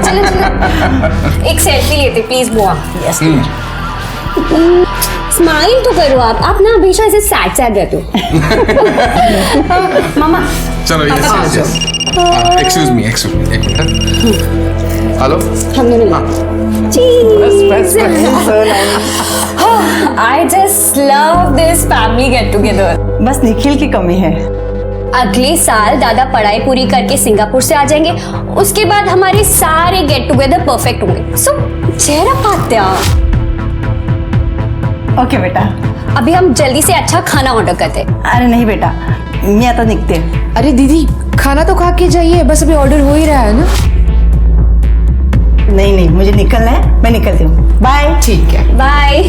चलो चलो एक सेल्फी लेते प्लीज बुआ। यस। स्माइल तो करो आप ना हमेशा ऐसे सैड सैड रहते हो। मामा चलो एक्सक्यूज मी एक मिनट। हेलो हम दोनों I just love this family get together. बस निखिल की कमी है। अगले साल दादा पढ़ाई पूरी करके सिंगापुर से आ जाएंगे, उसके बाद हमारे सारे गेट टुगेदर परफेक्ट होंगे। सो चेहरा पात्या। ओके बेटा। अभी हम जल्दी से अच्छा खाना ऑर्डर करते हैं। अरे नहीं बेटा, मैं आता निकते। अरे दीदी खाना तो खा के जाइए, बस अभी ऑर्डर हो ही रहा है ना। नहीं मुझे निकलना है, मैं निकलती हूँ। बाय। ठीक है बाय।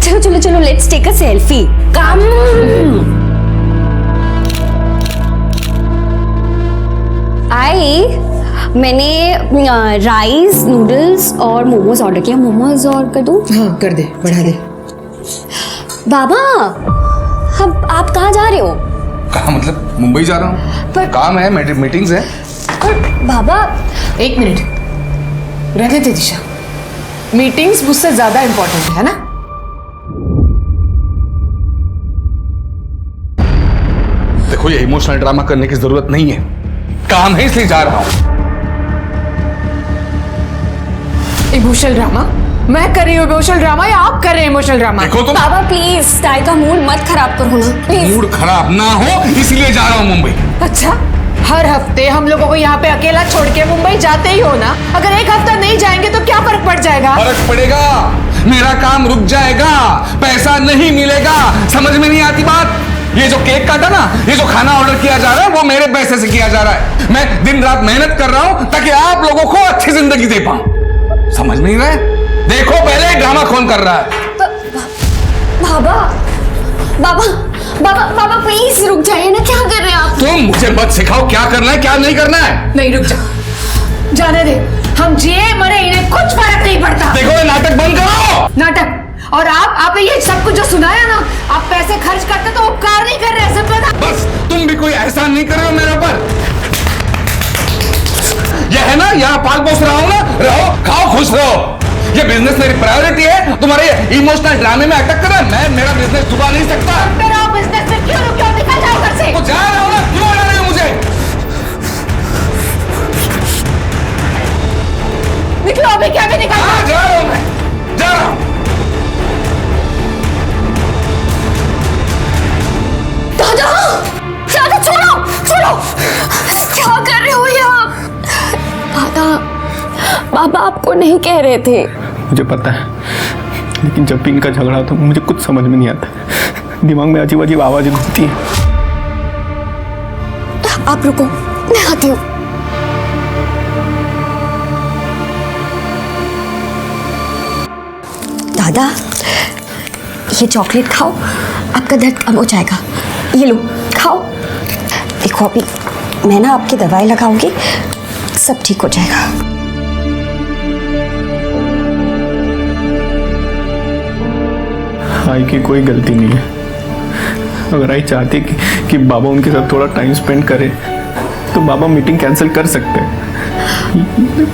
चलो चलो चलो लेट्स टेक अ सेल्फी। कम। मैंने राइस नूडल्स और मोमोज ऑर्डर किया। मोमोज और कर दूं? हाँ कर दे, बढ़ा दे। बाबा अब आप कहाँ जा रहे हो? कहाँ मतलब मुंबई जा रहा हूँ। पर- काम है, मीटिंग्स है। पर बाबा एक मिनट रहने दे दिशा, मीटिंग्स मुझसे ज्यादा इंपॉर्टेंट है ना। देखो ये इमोशनल ड्रामा करने की जरूरत नहीं है, काम है इसलिए जा रहा हूँ। Emotional drama? मैं कर रही हूँ इमोशनल ड्रामा या आप कर रहे हैं इमोशनल ड्रामा? देखो तुम बाबा प्लीज ताई का मूड मत खराब करो ना प्लीज। मूड खराब ना हो इसलिए जा रहा हूँ मुंबई। अच्छा, हर हफ्ते हम लोगों को यहाँ पे अकेला छोड़ के मुंबई जाते ही हो ना। अगर एक हफ्ता नहीं जाएंगे तो क्या फर्क पड़ जाएगा? फर्क पड़ेगा, मेरा काम रुक जाएगा, पैसा नहीं मिलेगा। समझ में नहीं आती बात? ये जो केक काटा ना, ये जो खाना ऑर्डर किया जा रहा है वो मेरे पैसे से किया जा रहा है। मैं दिन रात मेहनत कर रहा हूं ताकि आप लोगों को अच्छी जिंदगी दे पाऊं। समझ नहीं रहे? देखो पहले ड्रामा कौन कर रहा है। बाबा बाबा बाबा बाबा प्लीज रुक जाइए ना, क्या कर रहे हैं आप? तुम मुझे मत सिखाओ क्या करना है क्या नहीं करना है। नहीं रुक जा, जाने दे। हम जिए मरे इन्हें कुछ फर्क नहीं पड़ता। देखो ये नाटक बंद करो। नाटक? और आप ये सब कुछ जो सुनाया ना, आप पैसे खर्च करते तो उपकार नहीं कर रहे, सब पता। बस तुम भी कोई एहसान नहीं कर रहे हो मेरे ऊपर। यह है ना, यहाँ पाल पोस रहा हूं ना, रहो खाओ खुश रहो। ये बिजनेस मेरी प्रायोरिटी है, तुम्हारे इमोशनल ड्रामे में अटक कर मैं मेरा बिजनेस डुबा नहीं सकता। मेरा बिजनेस में क्यों निकल जाओ घर से। तो जा रहा हूं ना, क्यों अड़ा रहे हो मुझे? निकलो अभी, क्या भी निकल। हाँ जा रहा हूं मैं, जा रहा हूं। दादा दादा छोड़ो छोड़ो, क्या कर रहे हो यहाँ? दादा बाबा आपको नहीं कह रहे थे। मुझे पता है, लेकिन जब भी इनका झगड़ा होता है मुझे कुछ समझ में नहीं आता। दिमाग में अजीब अजीब आवाजें घूमती हैं। आप रुको, मैं आती हूँ। दादा ये चॉकलेट खाओ, आपका दर्द कम हो जाएगा। ये लो खाओ। देखो अभी मैं ना आपकी दवाई लगाऊंगी, सब ठीक हो जाएगा। आई की कोई गलती नहीं है। अगर आई चाहती कि बाबा उनके साथ थोड़ा टाइम स्पेंड करे तो बाबा मीटिंग कैंसिल कर सकते हैं।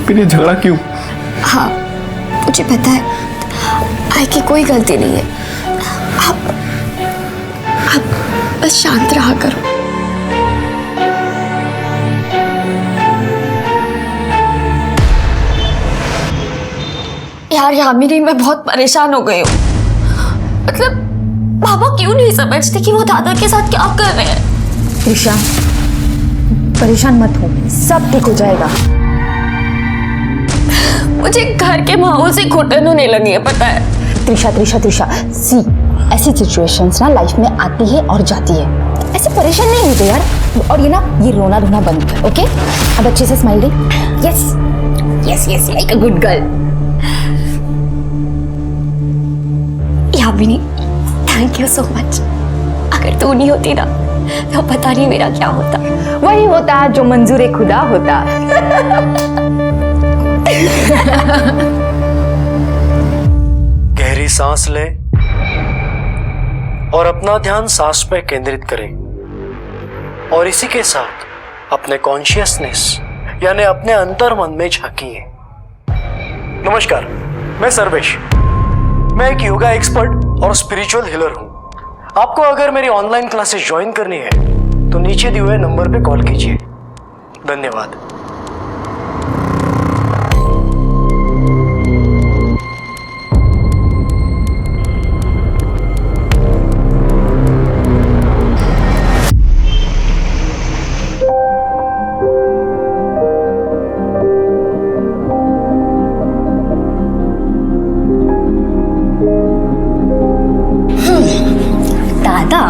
फिर ये झगड़ा क्यों? हाँ मुझे पता है, आई की कोई गलती नहीं है। आप बस शांत रहा करो। यार यामिनी मैं बहुत परेशान हो गई हूँ। मतलब पापा क्यों नहीं समझते कि वो दादा के साथ क्या कर रहे हैं? त्रिशा परेशान मत हो, सब ठीक हो जाएगा। मुझे घर के माहौल से घुटन होने लगी है, पता है? त्रिशा त्रिशा त्रिशा सी, ऐसी सिचुएशंस ना लाइफ में आती है और जाती है। ऐसे परेशान नहीं होते यार। और ये रोना धोना बंद कर, ओके? अब अच्छे से smile they. Yes yes yes like a good girl. Yamini thank you so much. अगर तू नहीं होती ना तो पता नहीं मेरा क्या होता। वही होता जो मंजूर खुदा होता। गहरी सांस लें और अपना ध्यान सांस पे केंद्रित करें। और इसी के साथ अपने कॉन्शियसनेस यानी अपने अंतर्मन में झांकिए। नमस्कार, मैं सर्वेश। मैं एक योगा एक्सपर्ट और स्पिरिचुअल हीलर हूं। आपको अगर मेरी ऑनलाइन क्लासेस ज्वाइन करनी है तो नीचे दिए हुए नंबर पे कॉल कीजिए। धन्यवाद। दादा,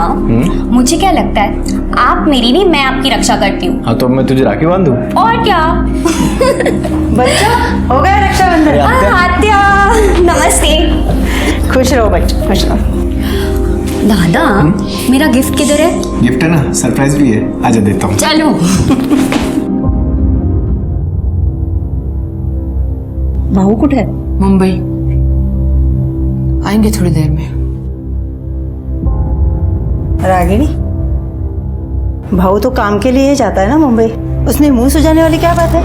मुझे क्या लगता है आप मेरी नहीं, मैं आपकी रक्षा करती हूँ। हाँ तो मैं तुझे राखी बांधू। और क्या। बच्चा हो गया रक्षाबंधन। आत्या, नमस्ते। खुश रहो बच्चा, खुश रहो। दादा, मेरा गिफ्ट किधर है? गिफ्ट है ना, सरप्राइज भी है, आजा देता हूँ। चलो। भाऊ कुछ है? मुंबई आएंगे थोड़ी देर में। रागिनी, भाऊ तो काम के लिए ही जाता है ना मुंबई, उसमें मुंह सुझाने वाली क्या बात है?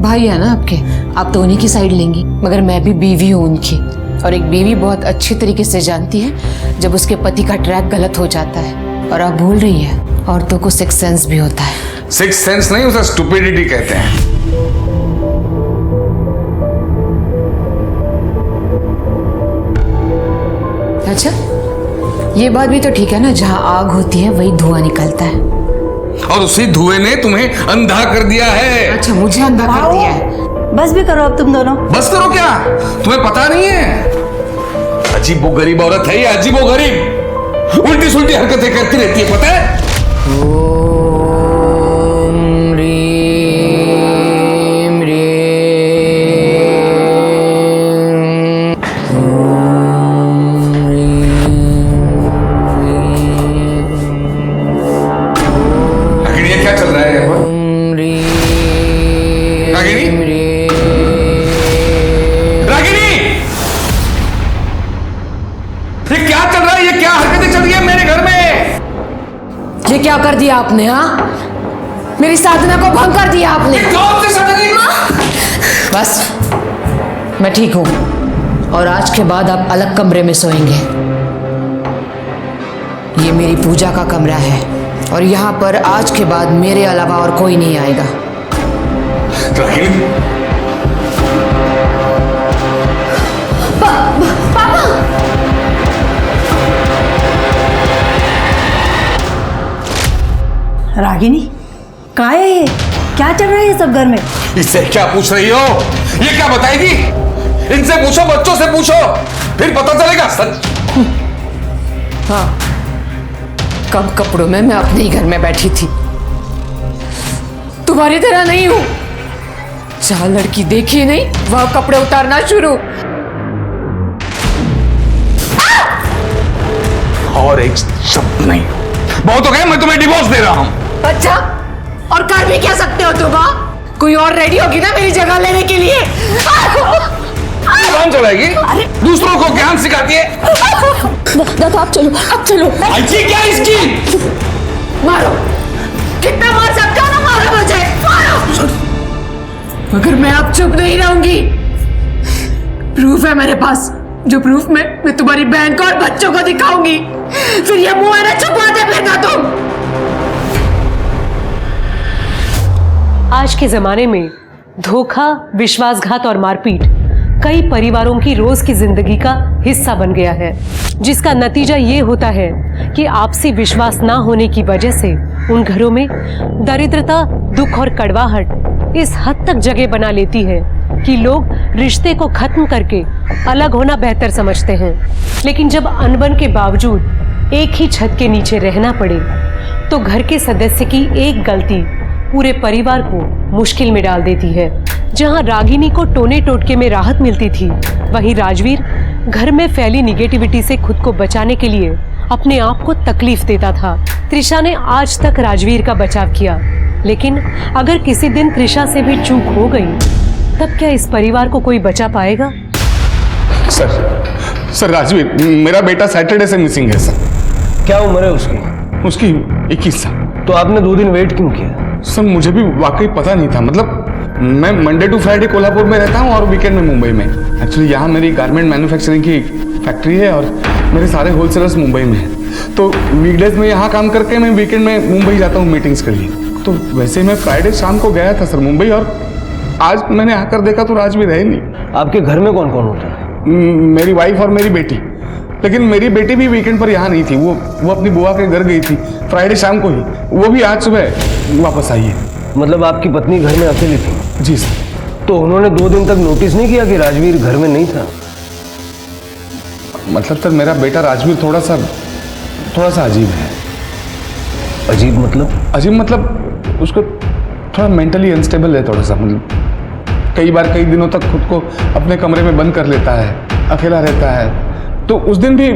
भाई है ना आपके, आप तो उन्हीं की साइड लेंगी, मगर मैं भी बीवी हूँ उनकी, और एक बीवी बहुत अच्छी तरीके से जानती है जब उसके पति का ट्रैक गलत हो जाता है। और आप भूल रही है, औरतों को सिक्स सेंस भी होता है। सिक्स सेंस नहीं, उसे स्टुपिडिटी कहते हैं। अच्छा, ये बात भी तो ठीक है ना, जहाँ आग होती है वही धुआं निकलता है। और उसी धुएं ने तुम्हें अंधा कर दिया है। अच्छा, मुझे अंधा कर दिया है। बस भी करो अब तुम दोनों। बस करो क्या? तुम्हें पता नहीं है? अजीबो गरीब औरत है ये, अजीबो गरीब, उल्टी सुल्टी हरकतें करती रहती है, पता है? ये क्या कर दिया आपने? हाँ, मेरी साधना को भंग कर दिया आपने। बस, मैं ठीक हूं, और आज के बाद आप अलग कमरे में सोएंगे। ये मेरी पूजा का कमरा है, और यहाँ पर आज के बाद मेरे अलावा और कोई नहीं आएगा। रागिनी, कहाँ है ये? क्या चल रहा है ये सब घर में? इससे क्या पूछ रही हो? ये क्या बताएगी? इनसे पूछो, बच्चों से पूछो, फिर पता चलेगा सच। हाँ, कम कपड़ों में मैं अपने ही घर में बैठी थी, तुम्हारी तरह नहीं हूं। जहां लड़की देखी नहीं वहां कपड़े उतारना शुरू। और एक शब्द नहीं। बहुत हो गया, मैं तुम्हें डिवोर्स दे रहा हूं। अच्छा, और कर भी क्या सकते हो तुम? कोई और रेडी होगी ना मेरी जगह लेने के लिए? कौन चलाएगी? दूसरों को ज्ञान सिखाती है। दादा आप चलो, अब चलो। ऐसी क्या इसकी? मारो, कितना मार सकते हो ना, मारो मुझे, मारो। मगर मैं अब चुप नहीं रहूंगी। प्रूफ है मेरे पास, जो प्रूफ मैं तुम्हारी बहन को और बच्चों को दिखाऊंगी। फिर ये मुंह है ना, छुपाते फिरना तुम। आज के जमाने में धोखा, विश्वासघात और मारपीट कई परिवारों की रोज की जिंदगी का हिस्सा बन गया है, जिसका नतीजा ये होता है कि आपसी विश्वास ना होने की वजह से उन घरों में दरिद्रता, दुख और कड़वाहट इस हद तक जगह बना लेती है कि लोग रिश्ते को खत्म करके अलग होना बेहतर समझते हैं। लेकिन जब अनबन के बावजूद एक ही छत के नीचे रहना पड़े तो घर के सदस्य की एक गलती पूरे परिवार को मुश्किल में डाल देती है। जहां रागिनी को टोने टोटके में राहत मिलती थी, वहीं राजवीर घर में फैली निगेटिविटी से खुद को बचाने के लिए अपने आप को तकलीफ देता था। त्रिशा ने आज तक राजवीर का बचाव किया, लेकिन अगर किसी दिन त्रिशा से भी चूक हो गई तब क्या इस परिवार को कोई बचा पाएगा? सर राजवीर, मेरा बेटा सैटरडे से मिसिंग है सर। क्या उम्र है उसकी? उसकी 21 साल। तो आपने 2 दिन वेट क्यों किया? सर मुझे भी वाकई पता नहीं था, मतलब मैं मंडे टू फ्राइडे कोल्हापुर में रहता हूँ और वीकेंड में मुंबई में। एक्चुअली यहाँ मेरी गारमेंट मैन्युफैक्चरिंग की फैक्ट्री है और मेरे सारे होलसेलर्स मुंबई में हैं। तो वीकडेज में यहाँ काम करके मैं वीकेंड में मुंबई जाता हूँ मीटिंग्स के लिए। तो वैसे मैं फ्राइडे शाम को गया था सर मुंबई, और आज मैंने आकर देखा तो राजवीर है नहीं। आपके घर में कौन कौन होता है? मेरी वाइफ और मेरी बेटी। लेकिन मेरी बेटी भी वीकेंड पर यहाँ नहीं थी, वो अपनी बुआ के घर गई थी फ्राइडे शाम को ही। वो भी आज सुबह वापस आई है। मतलब आपकी पत्नी घर में अकेली थी? जी सर। तो उन्होंने 2 दिन तक नोटिस नहीं किया कि राजवीर घर में नहीं था? मतलब सर मेरा बेटा राजवीर थोड़ा सा अजीब है। अजीब मतलब? अजीब मतलब उसको थोड़ा मेंटली अनस्टेबल है थोड़ा सा। मतलब कई बार कई दिनों तक खुद को अपने कमरे में बंद कर लेता है, अकेला रहता है। तो उस दिन भी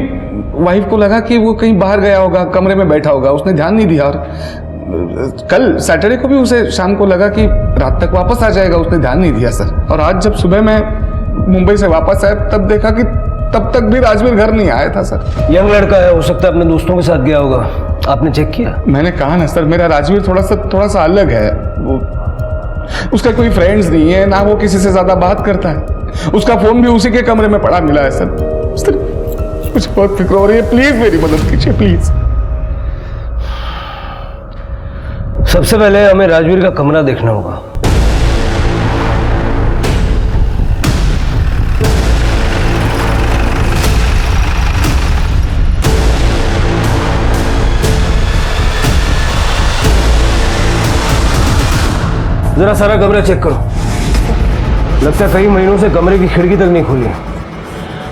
वाइफ को लगा कि वो कहीं बाहर गया होगा, कमरे में बैठा होगा, उसने ध्यान नहीं दिया। और कल सैटरडे को भी उसे शाम को लगा कि रात तक वापस आ जाएगा, उसने ध्यान नहीं दिया सर। और आज जब सुबह मैं मुंबई से वापस आया तब देखा कि तब तक भी राजवीर घर नहीं आया था सर। यंग लड़का है, हो सकता है अपने दोस्तों के साथ गया होगा। आपने चेक किया? मैंने कहा ना सर, मेरा राजवीर थोड़ा सा अलग है। वो उसका कोई फ्रेंड्स नहीं है, ना वो किसी से ज्यादा बात करता है। उसका फोन भी उसी के कमरे में पड़ा मिला है सर। मुझे बहुत फिक्र हो रही है, प्लीज मेरी मदद कीजिए प्लीज। सबसे पहले हमें राजवीर का कमरा देखना होगा। जरा सारा कमरा चेक करो। लगता है कई महीनों से कमरे की खिड़की तक नहीं खुली।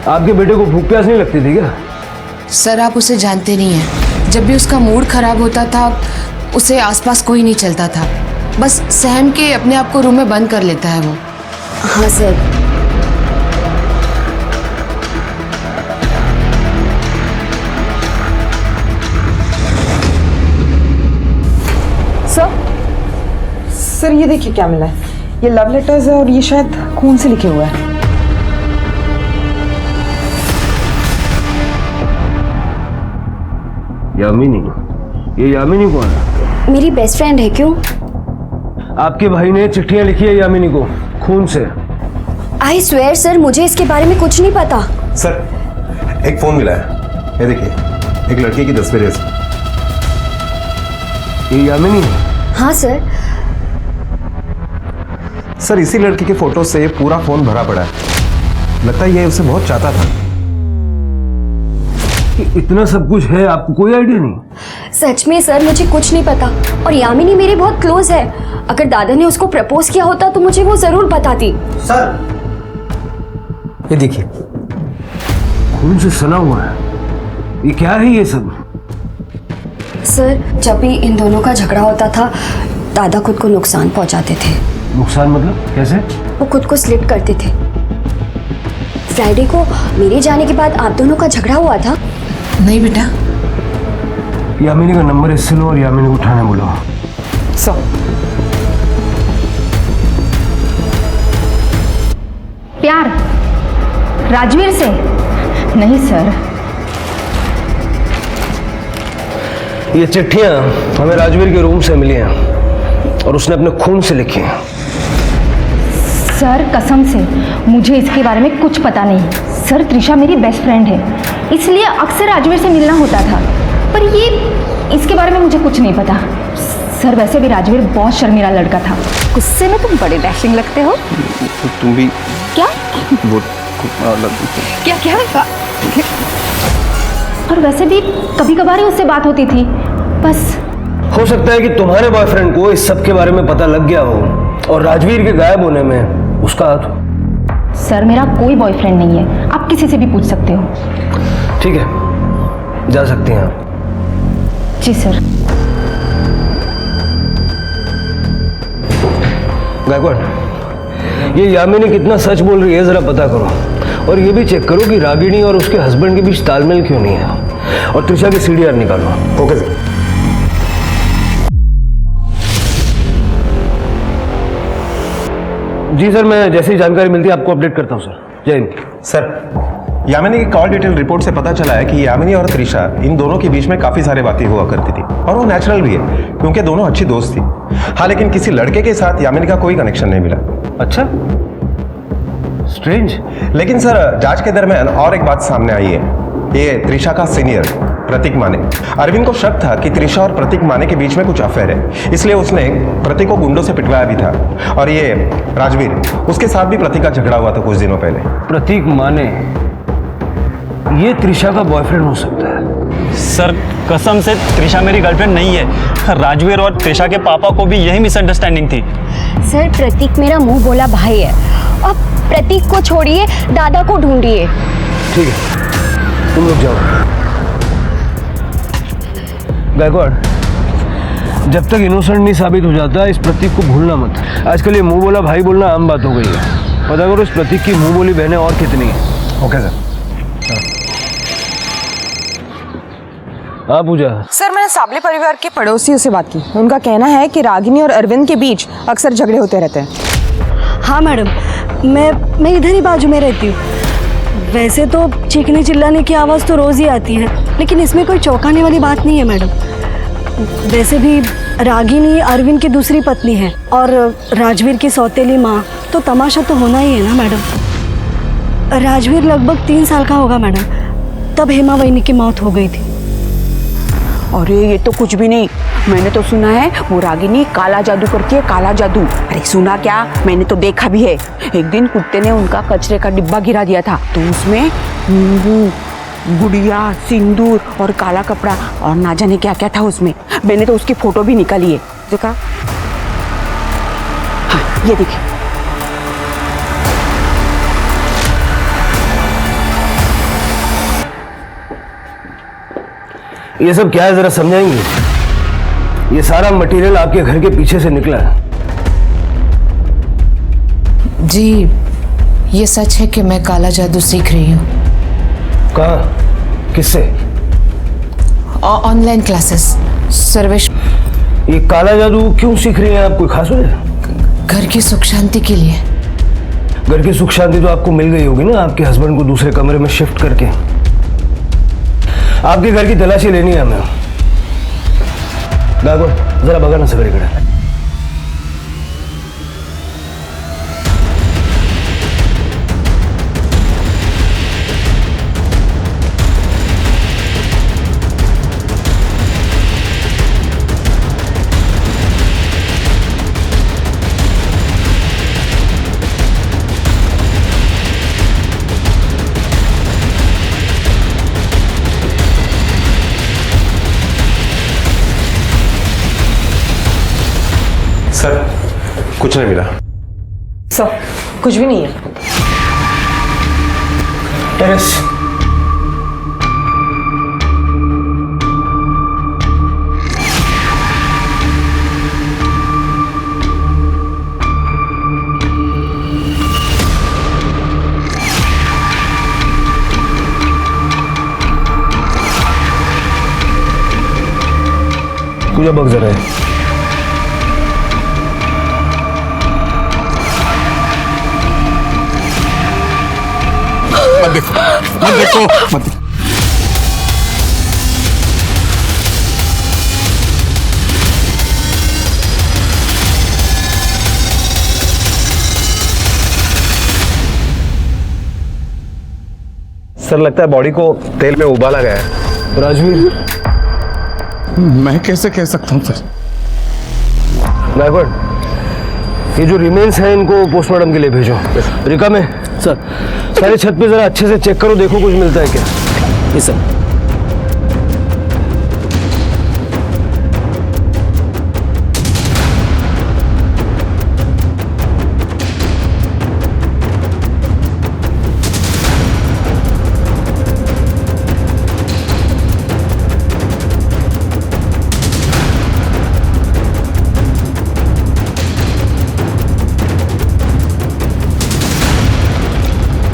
आपके बेटे को भूख प्यास नहीं लगती थी क्या? सर आप उसे जानते नहीं हैं। जब भी उसका मूड खराब होता था उसे आसपास कोई नहीं चलता था, बस सहम के अपने आप को रूम में बंद कर लेता है वो। हाँ सर। सर ये देखिए क्या मिला है। ये लव लेटर्स है और ये शायद खून से लिखे हुआ है। यामिनी? ये यामिनी कौन है? मेरी बेस्ट फ्रेंड है। क्यों? आपके भाई ने चिट्ठियां लिखी है यामिनी को खून से। आई स्वेयर सर, मुझे इसके बारे में कुछ नहीं पता। सर एक फोन मिला है, ये देखिए, एक लड़की की तस्वीर है। ये यामिनी है? हाँ सर। सर इसी लड़की के फोटो से पूरा फोन भरा पड़ा है। लगता है ये उसे बहुत चाहता था। इतना सब कुछ है, आपको कोई आइडिया नहीं? सच में सर मुझे कुछ नहीं पता। और यामिनी मेरे बहुत क्लोज है। अगर दादा ने उसको प्रपोज किया होता तो मुझे वो जरूर बताती। सर ये देखिए, खून से सना हुआ है। ये क्या है ये सब? सर जब भी इन दोनों का झगड़ा होता था दादा खुद को नुकसान पहुंचाते थे। नुकसान मतलब कैसे? वो खुद को स्लिप करते थे। फ्राइडे को मेरे जाने के बाद आप दोनों का झगड़ा हुआ था। नहीं बेटा। यामिनी का नंबर इससे लो और यामिनी को उठाने बोलो। प्यार राजवीर से? नहीं सर। ये चिट्ठियां हमें राजवीर के रूम से मिली हैं और उसने अपने खून से लिखी हैं। सर कसम से मुझे इसके बारे में कुछ पता नहीं। सर त्रिशा मेरी बेस्ट फ्रेंड है, इसलिए अक्सर राजवीर से मिलना होता था। पर ये इसके बारे में मुझे कुछ नहीं पता। सर वैसे भी राजवीर बहुत शर्मीला लड़का था। गुस्से में तुम बड़े डैशिंग लगते हो। तुम भी क्या? वो क्या क्या? और वैसे भी कभी कभार ही उससे बात होती थी बस। हो सकता है कि तुम्हारे बॉयफ्रेंड को इस सब के बारे में पता लग गया हो और राजवीर के गायब होने में उसका हाथ हो। सर मेरा कोई बॉयफ्रेंड नहीं है, आप किसी से भी पूछ सकते हो। ठीक है, जा सकती हैं आप। जी सर। गायकवाड़, ये यामिनी कितना सच बोल रही है जरा पता करो, और ये भी चेक करो कि रागिनी और उसके हस्बैंड के बीच तालमेल क्यों नहीं है, और त्रिशा की सीडीआर निकालो। Okay sir. जी सर, मैं जैसी जानकारी मिलती है आपको अपडेट करता हूँ सर। जय हिंद। सर यामिनी की कॉल डिटेल रिपोर्ट से पता चला है कि यामिनी और त्रिशा इन दोनों के बीच में काफी सारी बातें हुआ करती थी और वो नेचुरल भी है क्योंकि दोनों अच्छी दोस्त थी। हाँ, लेकिन किसी लड़के के साथ यामिनी का कोई कनेक्शन नहीं मिला। अच्छा, स्ट्रेंज। लेकिन सर, जांच के दरमियान और एक बात सामने आई है। ये त्रिशा का सीनियर प्रतीक माने, अरविंद को शक था कि त्रिशा और प्रतीक माने के बीच में कुछ अफेयर है, इसलिए उसने प्रतीक को गुंडों से पिटवाया भी था। और ये राजवीर, उसके साथ भी प्रतीक का झगड़ा हुआ था कुछ दिनों पहले। प्रतीक माने ये त्रिशा का बॉयफ्रेंड हो सकता है? सर कसम से त्रिशा मेरी गर्लफ्रेंड नहीं है। राजवीर और त्रिशा के पापा को भी यही मिसअंडरस्टैंडिंग थी। सर, प्रतीक मेरा मुंह बोला भाई है। अब प्रतीक को छोड़िए, दादा को ढूंढिए। ठीक है, तुम लोग जाओ। गायकवाड़, जब तक इनोसेंट नहीं साबित हो जाता इस प्रतीक को भूलना मत। आजकल ये मुंह बोला भाई बोलना आम बात हो गई है। पता करो इस प्रतीक की मुंह बोली बहनें और कितनी है। Okay sir. हाँ पूजा। सर, मैंने साबले परिवार के पड़ोसियों से बात की। उनका कहना है कि रागिनी और अरविंद के बीच अक्सर झगड़े होते रहते हैं। हाँ मैडम, मैं इधर ही बाजू में रहती हूँ। वैसे तो चीखने चिल्लाने की आवाज़ तो रोज़ ही आती है, लेकिन इसमें कोई चौंकाने वाली बात नहीं है मैडम। वैसे भी रागिनी अरविंद की दूसरी पत्नी है और राजवीर की सौतेली माँ, तो तमाशा तो होना ही है ना मैडम। राजवीर लगभग 3 साल का होगा मैडम, तब हेमा वहिनी की मौत हो गई थी। अरे ये तो कुछ भी नहीं। मैंने तो सुना है वो रागिनी काला जादू करती है, काला जादू। अरे सुना क्या, मैंने तो देखा भी है। एक दिन कुत्ते ने उनका कचरे का डिब्बा गिरा दिया था, तो उसमें नींबू, गुड़िया, सिंदूर और काला कपड़ा और ना जाने क्या क्या था उसमें। मैंने तो उसकी फोटो भी निकाली है, देखा? हाँ, ये देखिए। ये सब क्या है जरा समझाएंगे? ये सारा मटेरियल आपके घर के पीछे से निकला है। जी, ये सच है कि मैं काला जादू सीख रही हूँ। कहाँ, किससे? Online classes. सर्वेश। ये काला जादू क्यों सीख रही हैं आप, कोई खास वजह? घर की सुख शांति के लिए। घर की सुख शांति तो आपको मिल गई होगी ना, आपके हस्बैंड को दूसरे कमरे में शिफ्ट करके। आपके घर की तलाशी लेनी है हमें। गायकवाड़, जरा बगा ना सगड़े कड़ा। सर, कुछ नहीं मिला। सर, कुछ भी नहीं है। टेरेस। पूजा बग जरा है। मत देखो, मत देखो, मत देखो। सर, लगता है बॉडी को तेल में उबाला गया है। राजवीर, मैं कैसे कह सकता हूँ सर? गायकवाड़, ये जो रिमेन्स हैं इनको पोस्टमार्टम के लिए भेजो। रिका में सर, सारे छत पे जरा अच्छे से चेक करो, देखो कुछ मिलता है क्या। ये सर।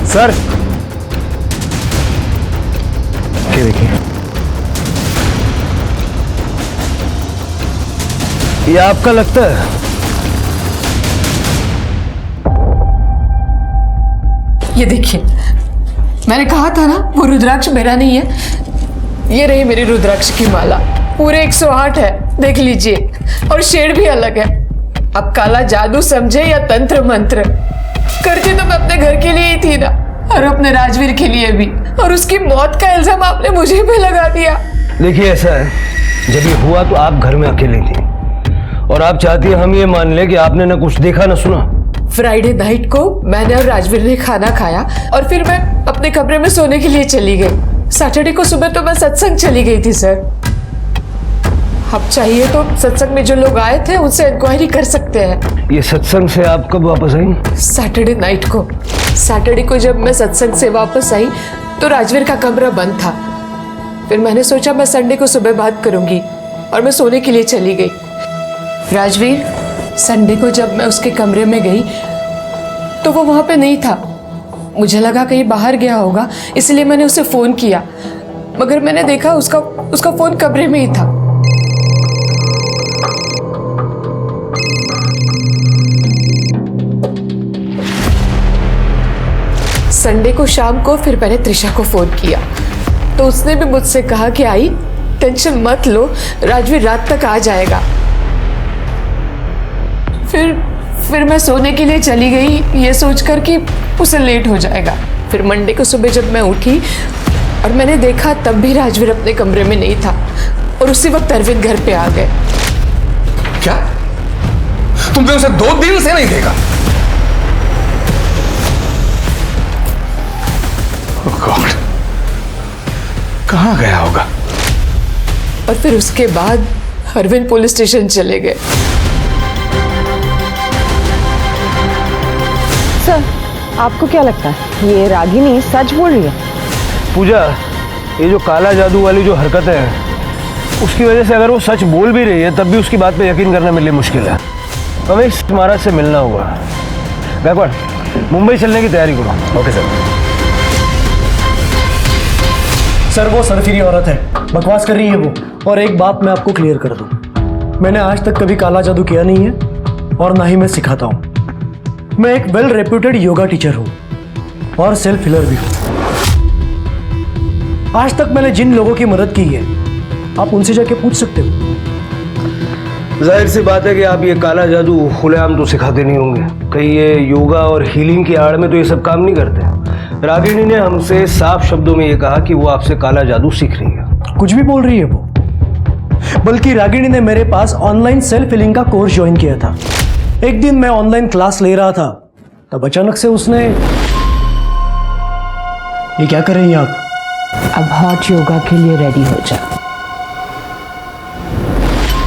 सर, ये देखिए, ये आपका लगता है? ये देखिए, मैंने कहा था ना वो रुद्राक्ष मेरा नहीं है। ये रही मेरी रुद्राक्ष की माला, पूरे 108 है, देख लीजिए, और शेड भी अलग है। अब काला जादू समझे या तंत्र मंत्र, करती तो मैं अपने घर के लिए ही थी ना, और अपने राजवीर के लिए भी, और उसकी मौत का इल्जाम आपने मुझे पे लगा दिया। देखिए ऐसा है, जब ये हुआ तो आप घर में अकेली थी और आप चाहती है हम ये मान ले कि आपने ना कुछ देखा ना सुना। फ्राइडे नाइट को मैंने और राजवीर ने खाना खाया और फिर मैं अपने कमरे में सोने के लिए चली गई। सैटरडे को सुबह तो मैं सत्संग चली गई थी सर। अब चाहिए तो सत्संग में जो लोग आए थे उनसे इंक्वायरी कर सकते हैं। ये सत्संग से आप कब वापस आई? सैटरडे नाइट को। सैटरडे को जब मैं सत्संग से वापस आई तो राजवीर का कमरा बंद था। फिर मैंने सोचा मैं संडे को सुबह बात करूंगी और मैं सोने के लिए चली गई। राजवीर, संडे को जब मैं उसके कमरे में गई तो वो वहां पे नहीं था। मुझे लगा कहीं बाहर गया होगा, इसलिए मैंने उसे फोन किया, मगर मैंने देखा उसका फोन कमरे में ही था। संडे को शाम को फिर मैंने त्रिशा को फोन किया तो उसने भी मुझसे कहा कि आई टेंशन मत लो, राजवीर रात तक आ जाएगा। फिर मैं सोने के लिए चली गई ये सोचकर कि उसे लेट हो जाएगा। फिर मंडे को सुबह जब मैं उठी और मैंने देखा तब भी राजवीर अपने कमरे में नहीं था और उसी वक्त अरविंद घर पे आ गए। क्या तुमने उसे 2 दिन से नहीं देखा? गॉड, कहां गया होगा? और फिर उसके बाद अरविंद पुलिस स्टेशन चले गए। सर, आपको क्या लगता है ये रागिनी सच बोल रही है? पूजा, ये जो काला जादू वाली जो हरकतें हैं उसकी वजह से अगर वो सच बोल भी रही है तब भी उसकी बात पे यकीन करना मेरे लिए मुश्किल है। हमें इस महाराज से मिलना होगा। गायकवाड़, मुंबई चलने की तैयारी करो। Okay sir. सर वो सरफिरी औरत है, बकवास कर रही है वो। और एक बात मैं आपको क्लियर कर दूं, मैंने आज तक कभी काला जादू किया नहीं है और ना ही मैं सिखाता हूं। मैं एक वेल रेप्यूटेड योगा टीचर हूं और सेल्फ हीलर भी हूं। आज तक मैंने जिन लोगों की मदद की है आप उनसे जाके पूछ सकते हो। जाहिर सी बात है कि आप ये काला जादू खुलेआम तो सिखाते नहीं होंगे, कहीं ये योगा और हीलिंग की आड़ में तो ये सब काम नहीं करते। रागिनी ने हमसे साफ शब्दों में ये कहा कि वो आपसे काला जादू सीख रही है। कुछ भी बोल रही है वो, बल्कि रागिनी ने मेरे पास ऑनलाइन सेल्फ हीलिंग का कोर्स ज्वाइन किया था। एक दिन मैं ऑनलाइन क्लास ले रहा था तब अचानक से उसने, ये क्या कर रही हैं आप? अब हॉट योगा के लिए रेडी हो जा।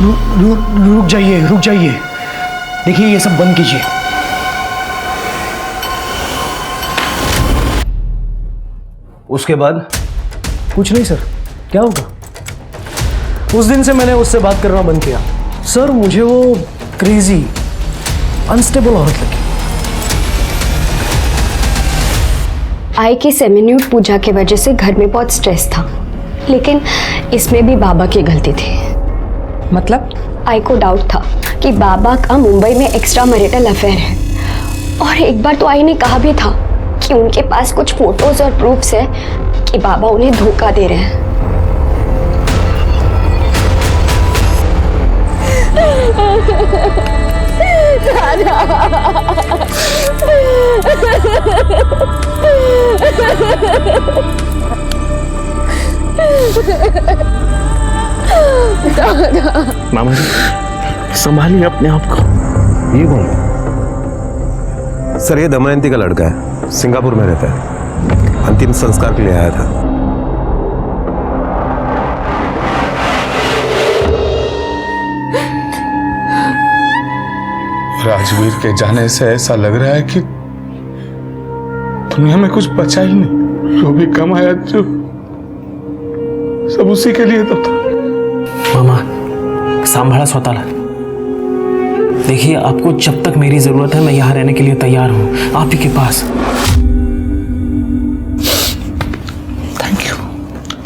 रुक जाइए, रुक जाइए। देखिए ये सब बंद कीजिए। उसके बाद? कुछ नहीं सर, क्या होगा? उस दिन से मैंने उससे बात करना बंद किया। सर मुझे वो क्रेजी अनस्टेबल औरत लगी। आई की सेमिन्यूट पूजा की वजह से घर में बहुत स्ट्रेस था, लेकिन इसमें भी बाबा की गलती थी। मतलब? आई को डाउट था कि बाबा का मुंबई में एक्स्ट्रा मैरिटल अफेयर है, और एक बार तो आई ने कहा भी था कि उनके पास कुछ फोटोज और प्रूफ्स है कि बाबा उन्हें धोखा दे रहे हैं। मामा जी, संभालिए अपने आप को। ये कौन? सर ये दमयंती का लड़का है, सिंगापुर में रहता है, अंतिम संस्कार के लिए आया था। राजवीर के जाने से ऐसा लग रहा है कि दुनिया में कुछ बचा ही नहीं। जो भी कमाया जो सब उसी के लिए तो था। मामा, सांभाळा स्वतःला। देखिए, आपको जब तक मेरी जरूरत है मैं यहाँ रहने के लिए तैयार हूँ, आप ही के पास। थैंक यू,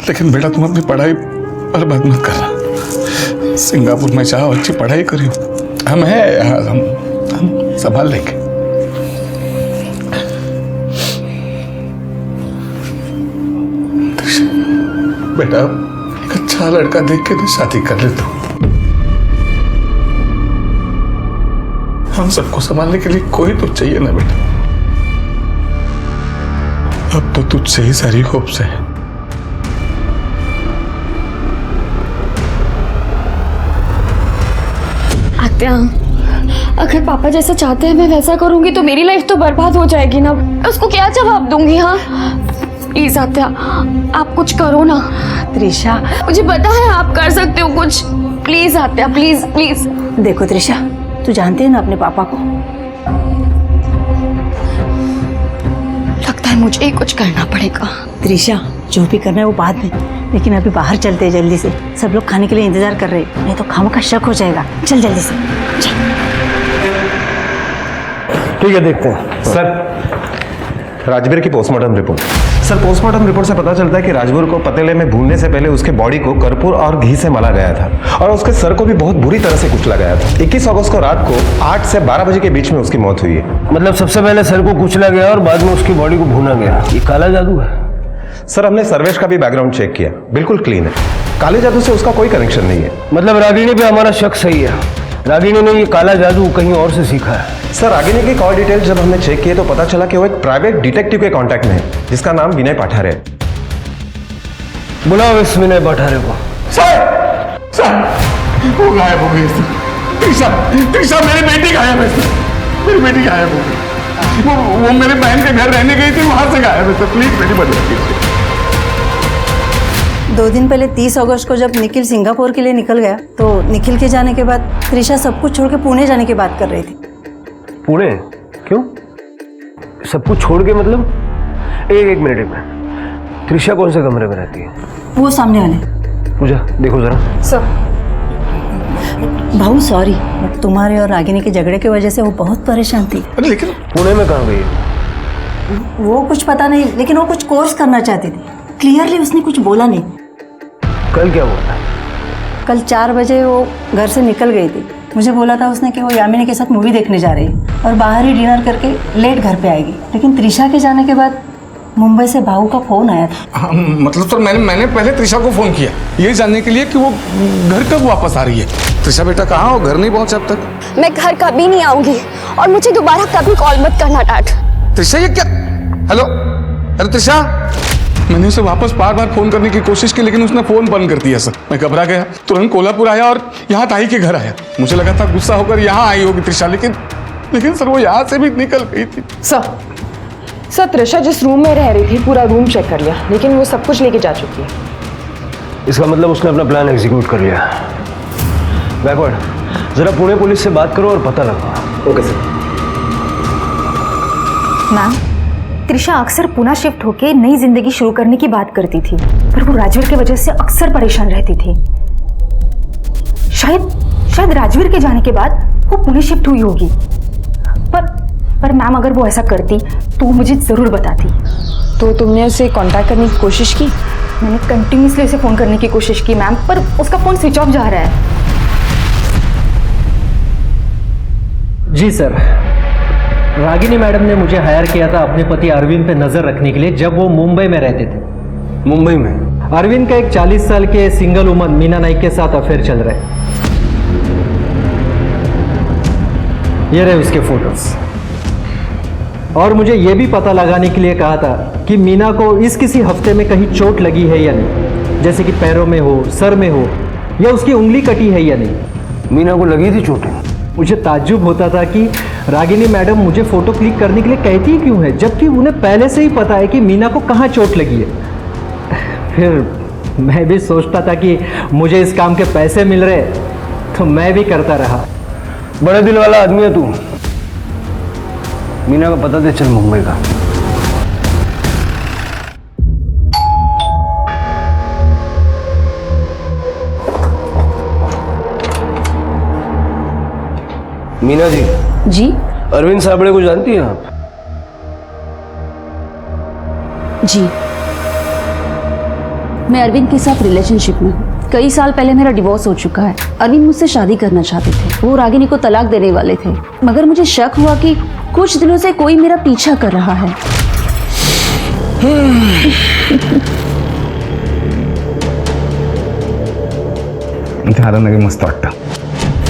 लेकिन बेटा तुम अपनी पढ़ाई बर्बाद मत करना। सिंगापुर में जाओ, अच्छी पढ़ाई करियो, हम हैं, हम संभाल लेंगे। बेटा एक अच्छा लड़का देख के तो शादी कर ले तू। हम सबको संभालने के लिए कोई तो चाहिए ना बेटा। अब तो तुझसे ही सारी होप्स है। आत्या, अगर पापा जैसा चाहते हैं मैं वैसा करूंगी तो मेरी लाइफ तो बर्बाद हो जाएगी ना। मैं उसको क्या जवाब दूंगी? हाँ प्लीज आत्या, आप कुछ करो ना। त्रिशा, मुझे पता है आप कर सकते हो कुछ। प्लीज आत्या, प्लीज प्लीज। देखो त्रिशा, तू जानती है ना अपने पापा को। लगता है मुझे ही कुछ करना पड़ेगा। त्रिशा, जो भी करना है वो बाद में, लेकिन अभी बाहर चलते हैं जल्दी से। सब लोग खाने के लिए इंतजार कर रहे हैं, नहीं तो खामों का शक हो जाएगा। चल जल्दी से। ठीक है, देखते हैं। सर, राजवीर की postmortem report. Sir, postmortem report से पता चलता है कि राजवीर को पतीले में भूनने से पहले उसके बॉडी को कर्पूर और घी से मला गया था और उसके सर को भी बहुत बुरी तरह से कुचला गया था। 21 अगस्त को रात को 8 से 12 बजे के बीच में उसकी मौत हुई है। मतलब सबसे पहले सर को कुचला गया और बाद में उसकी बॉडी को भूना गया। ये काला जादू है? सर, हमने सर्वेश का भी बैकग्राउंड चेक किया, बिल्कुल क्लीन है। काले जादू से उसका कोई कनेक्शन नहीं है। मतलब रागिनी पे हमारा शक सही है। रागिनी ने ये काला जादू कहीं और से सीखा है। सर, रागिनी की कॉल डिटेल्स जब हमने चेक किए तो पता चला कि वो एक प्राइवेट डिटेक्टिव के कांटेक्ट में है जिसका नाम विनय पाठारे है। बुलाओ इस विनय पाठारे को। सर, वो गायब हो गई। त्रिशा मेरी बेटी गायब है सर। मेरी बेटी गायब हो गई। वो मेरे बहन के घर रहने गई थी, वहां से गायब है सर। प्लीज मेरी मदद कीजिए। 2 दिन पहले 30 अगस्त को जब निखिल सिंगापुर के लिए निकल गया तो निखिल के जाने के बाद त्रिशा सब कुछ छोड़ के पुणे जाने की बात कर रही थी। पुणे? क्यों? सब कुछ छोड़ के मतलब? एक मिनट। त्रिशा कौन से कमरे में रहती है? वो सामने वाले। पूजा, देखो जरा। सर, भाऊ सॉरी, तुम्हारे और रागिनी के झगड़े की वजह से वो बहुत परेशान थी। लेकिन पुणे में कहाँ गई? वो कुछ पता नहीं, लेकिन वो कुछ कोर्स करना चाहती थी। क्लियरली उसने कुछ बोला नहीं। कल क्या बोला? कल 4 बजे वो घर से निकल गई थी। मुझे बोला था उसने कि वो यामिनी के साथ मूवी देखने जा रही है और बाहर ही डिनर करके लेट घर पे आएगी। लेकिन त्रिशा के जाने के बाद मुंबई से भाऊ का फोन आया था। हाँ, मतलब सर मैंने पहले त्रिशा को फोन किया ये जानने के लिए कि वो घर कब वापस आ रही है। त्रिशा बेटा कहाँ हो? घर नहीं पहुंचा अब तक? मैं घर कभी नहीं आऊंगी और मुझे दोबारा कभी कॉल मत करना डैड। त्रिशा ये क्या? हेलो त्रिशा, मैंने उसे वापस बार बार फोन करने की कोशिश की लेकिन उसने फोन बंद कर दिया सर। मैं घबरा गया, तुरंत कोल्हापुर आया और यहाँ ताई के घर आया। मुझे लगा था गुस्सा होकर यहाँ आई होगी त्रिशा, लेकिन सर वो यहाँ से भी निकल गई थी। सर त्रिशा जिस रूम में रह रही थी पूरा रूम चेक कर लिया, लेकिन वो सब कुछ लेके जा चुकी है। इसका मतलब उसने अपना प्लान एग्जीक्यूट कर लिया। बैकवर्ड, जरा पुणे पुलिस से बात करो और पता लगाओ। Okay sir. मैम, त्रिशा अक्सर पुणे शिफ्ट होके नई जिंदगी शुरू करने की बात करती थी, पर वो राजवीर की वजह से अक्सर परेशान रहती थी। शायद राजवीर के जाने के बाद वो पुणे शिफ्ट हुई होगी। पर मैम अगर वो ऐसा करती तो वो मुझे जरूर बताती। तो तुमने उसे कांटेक्ट करने की कोशिश की? मैंने कंटिन्यूसली उसे फोन करने की कोशिश की मैम, पर उसका फोन स्विच ऑफ जा रहा है। जी सर, रागिनी मैडम ने मुझे हायर किया था अपने पति अरविंद पे नजर रखने के लिए जब वो मुंबई में रहते थे। मुंबई में? अरविंद का एक 40 साल के सिंगल वुमन मीना नाइक के साथ अफेयर चल रहा है। ये रहे उसके फोटोज। और मुझे ये भी पता लगाने के लिए कहा था कि मीना को इस किसी हफ्ते में कहीं चोट लगी है या नहीं, जैसे कि पैरों में हो, सर में हो, या उसकी उंगली कटी है या नहीं। मीना को लगी थी चोटें? मुझे ताज्जुब होता था कि रागिनी मैडम मुझे फोटो क्लिक करने के लिए कहती क्यों है, जबकि उन्हें पहले से ही पता है कि मीना को कहाँ चोट लगी है। फिर मैं भी सोचता था कि मुझे इस काम के पैसे मिल रहे तो मैं भी करता रहा। बड़े दिल वाला आदमी है तू। मीना का पता दे चल मुंबई का। मीना जी। जी? अरविंद साबड़े को जानती हैं आप? जी, मैं अरविंद के साथ रिलेशनशिप में हूँ। कई साल पहले मेरा डिवोर्स हो चुका है। अरविंद मुझसे शादी करना चाहते थे, वो रागिनी को तलाक देने वाले थे, मगर मुझे शक हुआ कि कुछ दिनों से कोई मेरा पीछा कर रहा है। इथे आलं ना की मस्त वाटतं.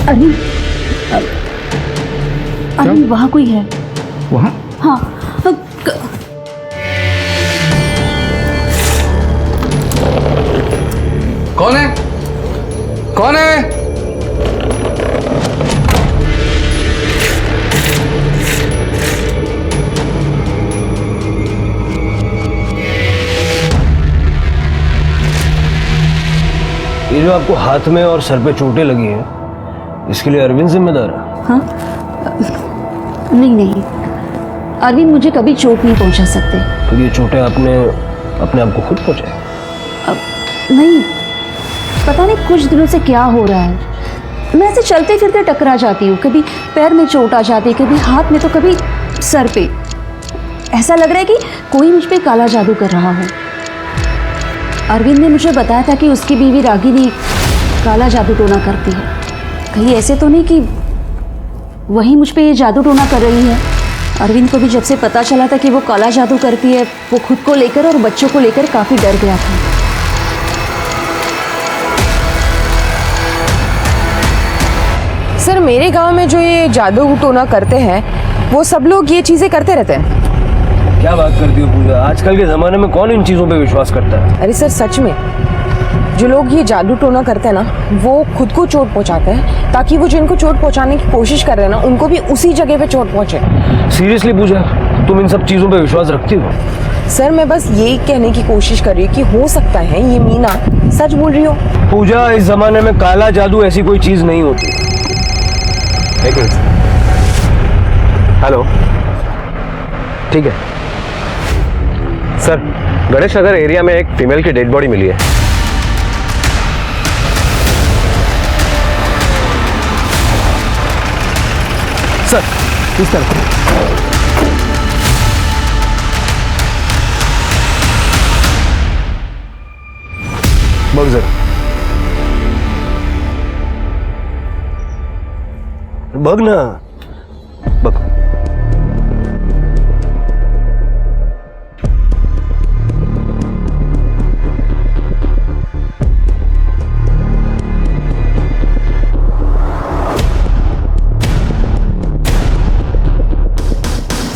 अरविंद अरविंद वहाँ कोई है. वहाँ हाँ कौन है? कौन है? ये जो आपको हाथ में और सर पे चोटें लगी हैं, इसके लिए अरविंद जिम्मेदार है? हाँ नहीं अरविंद मुझे कभी चोट नहीं पहुंचा सकते. तो ये चोटें आपने अपने आप को खुद पहुंचाई? नहीं पता नहीं कुछ दिनों से क्या हो रहा है. मैं ऐसे चलते फिरते टकरा जाती हूँ. कभी पैर में चोट आ जाती है, कभी हाथ में, तो कभी सर पे. ऐसा लग रहा है कि कोई मुझ पे काला जादू कर रहा हो. अरविंद ने मुझे बताया था कि उसकी बीवी रागिनी काला जादू टोना करती है. कहीं ऐसे तो नहीं कि वही मुझ पे ये जादू टोना कर रही है. अरविंद को भी जब से पता चला था कि वो काला जादू करती है, वो खुद को लेकर और बच्चों को लेकर काफ़ी डर गया था. सर मेरे गांव में जो ये जादू टोना करते हैं वो सब लोग ये चीज़ें करते रहते हैं. क्या बात करती हो पूजा, आजकल के ज़माने में कौन इन चीज़ों पे विश्वास करता है? अरे सर सच में जो लोग ये जादू टोना करते हैं ना, वो खुद को चोट पहुंचाते हैं ताकि वो जिनको चोट पहुंचाने की कोशिश कर रहे हैं ना, उनको भी उसी जगह पे चोट पहुंचे. सीरियसली पूजा, तुम इन सब चीज़ों पे विश्वास रखती हो? सर मैं बस यही कहने की कोशिश कर रही हूँ कि हो सकता है ये मीना सच बोल रही हो. पूजा, इस जमाने में काला जादू ऐसी कोई चीज़ नहीं होती. हेलो, ठीक है सर. गणेश नगर एरिया में एक फीमेल की डेड बॉडी मिली है. सर इस तरफ. बघ सर, बघ ना, बघ.